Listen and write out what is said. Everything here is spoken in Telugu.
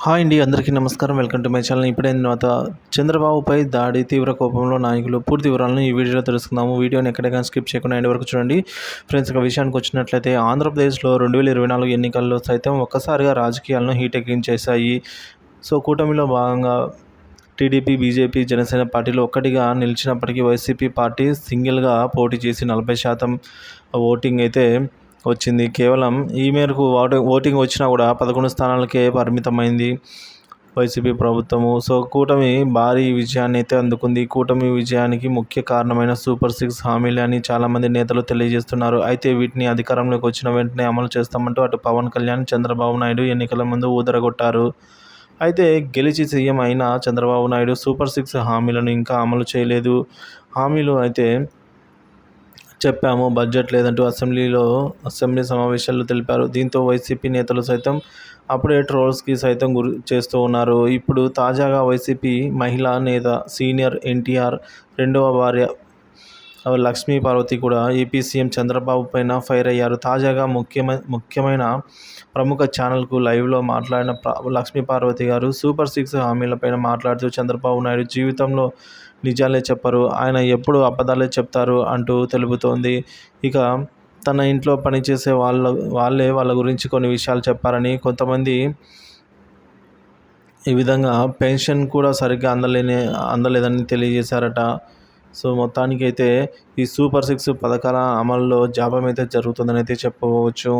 హాయ్ అండి, అందరికీ నమస్కారం. Welcome to my channel. ఇప్పుడైన తర్వాత చంద్రబాబుపై దాడి, తీవ్ర కోపంలో నాయకులు, పూర్తి వివరాలను ఈ వీడియోలో తెలుసుకుందాము. వీడియోని ఎక్కడైనా స్కిప్ చేయకుండా ఎండ్ వరకు చూడండి. ఫ్రెండ్స్, ఒక విషయానికి వచ్చినట్లయితే ఆంధ్రప్రదేశ్లో 2024 ఎన్నికల్లో సైతం ఒక్కసారిగా రాజకీయాలను హీటెక్కించేశాయి. సో కూటమిలో భాగంగా టీడీపీ, బీజేపీ, జనసేన పార్టీలు ఒక్కటిగా నిలిచినప్పటికీ వైసీపీ పార్టీ సింగిల్గా పోటీ చేసి 40% ఓటింగ్ అయితే వచ్చింది. కేవలం ఈ మేరకు ఓటింగ్ వచ్చినా కూడా 11 స్థానాలకే పరిమితమైంది వైసీపీ ప్రభుత్వము. సో కూటమి భారీ విజయాన్ని అయితే అందుకుంది. కూటమి విజయానికి ముఖ్య కారణమైన సూపర్ 6 హామీలు అని చాలామంది నేతలు తెలియజేస్తున్నారు. అయితే వీటిని అధికారంలోకి వచ్చిన వెంటనే అమలు చేస్తామంటూ అటు పవన్ కళ్యాణ్, చంద్రబాబు నాయుడు ఎన్నికల ముందు ఊదరగొట్టారు. అయితే గెలిచి సీఎం అయిన చంద్రబాబు నాయుడు సూపర్ 6 హామీలను ఇంకా అమలు చేయలేదు. హామీలు అయితే చెప్పాము, బడ్జెట్ లేదంటూ అసెంబ్లీ సమావేశాల్లో తెలిపారు. దీంతో వైసీపీ నేతలు సైతం అప్పుడే ట్రోల్స్కి సైతం గురి చేస్తూ ఉన్నారు. ఇప్పుడు తాజాగా వైసీపీ మహిళా నేత సీనియర్ ఎన్టీఆర్ రెండవ భార్య లక్ష్మీ పార్వతి కూడా ఏపీ సీఎం చంద్రబాబు పైన ఫైర్ అయ్యారు. తాజాగా ముఖ్యమైన ప్రముఖ ఛానల్కు లైవ్లో మాట్లాడిన లక్ష్మీ పార్వతి గారు సూపర్ 6 హామీలపైన మాట్లాడుతూ చంద్రబాబు నాయుడు జీవితంలో నిజాలే చెప్పరు, ఆయన ఎప్పుడు అబద్ధాలే చెప్తారు అంటూ తెలుపుతోంది. ఇక తన ఇంట్లో పనిచేసే వాళ్ళే వాళ్ళ గురించి కొన్ని విషయాలు చెప్పారని, కొంతమంది ఈ విధంగా పెన్షన్ కూడా సరిగ్గా అందలేదని తెలియజేశారట. సో మొత్తానికైతే ఈ సూపర్ 6 పథకాల అమల్లో జాప్యం అయితే జరుగుతుందని అయితే చెప్పవచ్చు.